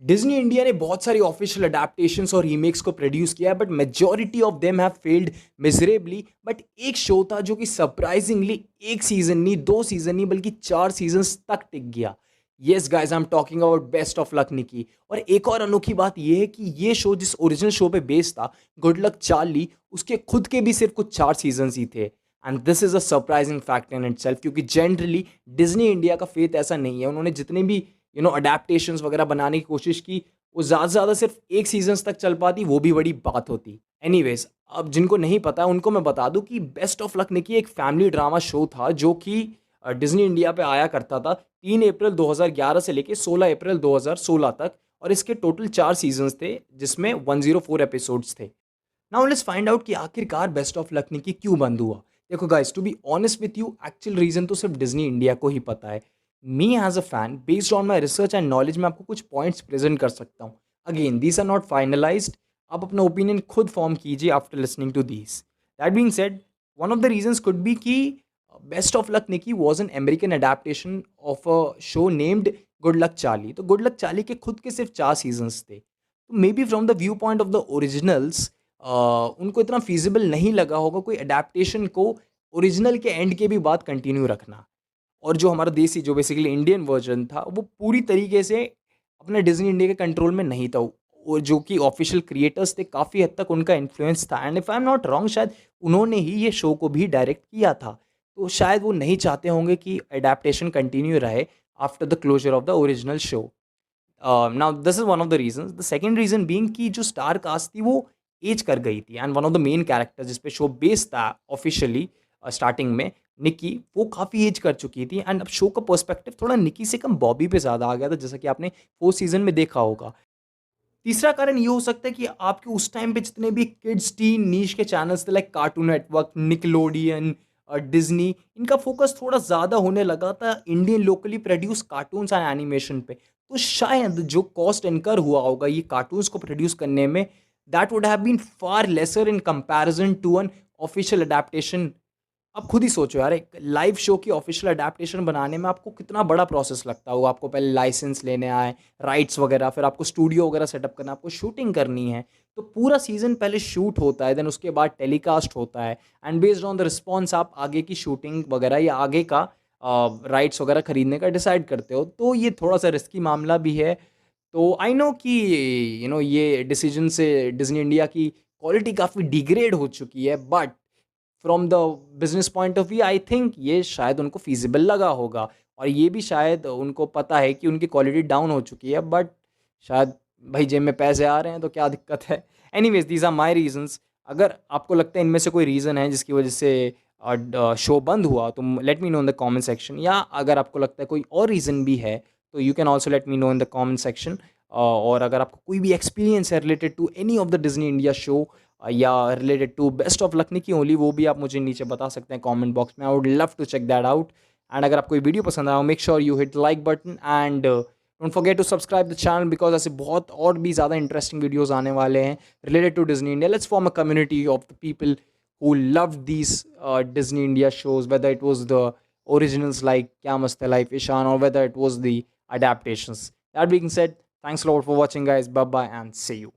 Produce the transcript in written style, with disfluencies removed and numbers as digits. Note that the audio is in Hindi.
डिज्नी इंडिया ने बहुत सारी ऑफिशियल अडेप्टेशंस और रीमेक्स को प्रोड्यूस किया है, but majority of them have failed miserably. But एक शो था जो कि सरप्राइजिंगली एक सीजन नहीं, दो सीजन नहीं, बल्कि 4 सीजन्स तक टिक गया। Yes guys, I am talking about best of luck Nikki. और एक और अनोखी बात यह है कि ये शो जिस ओरिजिनल शो पे बेस्ड था, गुड लक चार्ली, उसके खुद के भी सिर्फ कुछ 4 सीजन्स ही थे। And this is a surprising fact in itself, क्योंकि जनरली डिज्नी इंडिया का फेथ ऐसा नहीं है। उन्होंने जितने भी अडेप्टेशंस वगैरह बनाने की कोशिश की, वो ज़्यादा से ज़्यादा सिर्फ एक सीजन्स तक चल पाती, वो भी बड़ी बात होती। एनीवेज, अब जिनको नहीं पता उनको मैं बता दूं कि बेस्ट ऑफ लक निकी एक फैमिली ड्रामा शो था जो कि डिज्नी इंडिया पे आया करता था 3 अप्रैल 2011 से लेके 16 अप्रैल 2016 तक। और इसके टोटल 4 सीजन्स थे, जिसमें 104 एपिसोड्स थे। नाउ लेट्स फाइंड आउट कि आखिरकार बेस्ट ऑफ लक निकी क्यों बंद हुआ। देखो guys, to be honest with you, actual reason तो सिर्फ डिज्नी इंडिया को ही पता है। Me as a fan, based on my research and knowledge, मैं आपको कुछ पॉइंट्स प्रेजेंट कर सकता हूँ। Again, these are not finalised. आप अपना ओपिनियन खुद फॉर्म कीजिए after listening to these. That being said, one of the reasons could be कि best of luck Nikki was an American adaptation of a show named good luck Charlie. तो गुड लक चार्ली के खुद के सिर्फ 4 सीजन्स थे। तो may be from the view point of the originals, उनको इतना फीजिबल नहीं लगा होगा कोई अडेप्टेशन को ओरिजिनल के एंड के भी बाद कंटिन्यू रखना। और जो हमारा देसी, जो बेसिकली इंडियन वर्जन था, वो पूरी तरीके से अपने डिज्नी इंडिया के कंट्रोल में नहीं था। और जो कि ऑफिशियल क्रिएटर्स थे, काफ़ी हद तक उनका इन्फ्लुएंस था। And if I am not wrong, शायद उन्होंने ही ये शो को भी डायरेक्ट किया था। तो शायद वो नहीं चाहते होंगे कि अडेप्टेशन कंटिन्यू रहे after the closure of the original show. Now this is one of the reason. The second reason being कि जो स्टार कास्ट थी वो एज कर गई थी। And one of the main character जिस पे शो बेस्ड था ऑफिशियली स्टार्टिंग में, निकी, वो काफ़ी एज कर चुकी थी। एंड अब शो का पर्सपेक्टिव थोड़ा निकी से कम बॉबी पे ज़्यादा आ गया था, जैसा कि आपने 4 सीजन में देखा होगा। तीसरा कारण ये हो सकता है कि आपके उस टाइम पे जितने भी किड्स टीन नीश के चैनल्स थे, like cartoon network, Nickelodeon, Disney, इनका फोकस थोड़ा ज़्यादा होने लगा था Indian locally produce cartoons and animation पे। तो शायद जो कॉस्ट इनकर हुआ होगा ये कार्टून्स को प्रोड्यूस करने में, that would have been far lesser in comparison to an official adaptation. आप खुद ही सोचो यार, एक लाइव शो की ऑफिशियल अडेप्टेशन बनाने में आपको कितना बड़ा प्रोसेस लगता होगा। आपको पहले लाइसेंस लेने आए, राइट्स वगैरह, फिर आपको स्टूडियो वगैरह सेटअप करना, आपको शूटिंग करनी है। तो पूरा सीजन पहले शूट होता है, देन उसके बाद टेलीकास्ट होता है। And based on the response आप आगे की शूटिंग वगैरह या आगे का राइट्स वगैरह खरीदने का डिसाइड करते हो। तो ये थोड़ा सा रिस्की मामला भी है। तो आई नो कि ये डिसीजन से डिज्नी इंडिया की क्वालिटी काफ़ी डिग्रेड हो चुकी है, but from the business point of view I think ये शायद उनको फीजिबल लगा होगा। और ये भी शायद उनको पता है कि उनकी क्वालिटी डाउन हो चुकी है, बट शायद भाई जेब में पैसे आ रहे हैं तो क्या दिक्कत है। Anyways, these are my reasons. अगर आपको लगता है इनमें से कोई रीज़न है जिसकी वजह से शो बंद हुआ, तो late me know in the comment section. या अगर आपको लगता है कोई और रीज़न भी है, तो you can also let me know in the comment section. और अगर आपको कोई भी एक्सपीरियंस है related to any of the Disney India show या related to best of luck Nikki only, वो भी आप मुझे नीचे बता सकते हैं कमेंट बॉक्स में। I would love to check that out. And अगर आपको ये वीडियो पसंद आया, make sure you hit like button and don't forget to subscribe the channel, because ऐसे बहुत और भी ज़्यादा इंटरेस्टिंग वीडियोस आने वाले हैं related to Disney India. Let's form a community of the people who loved these Disney India shows, whether it was the originals like Kya Mast Hai Life Ishan, or whether it was the adaptations. That being said, thanks a lot for watching, guys. Bye bye and see you.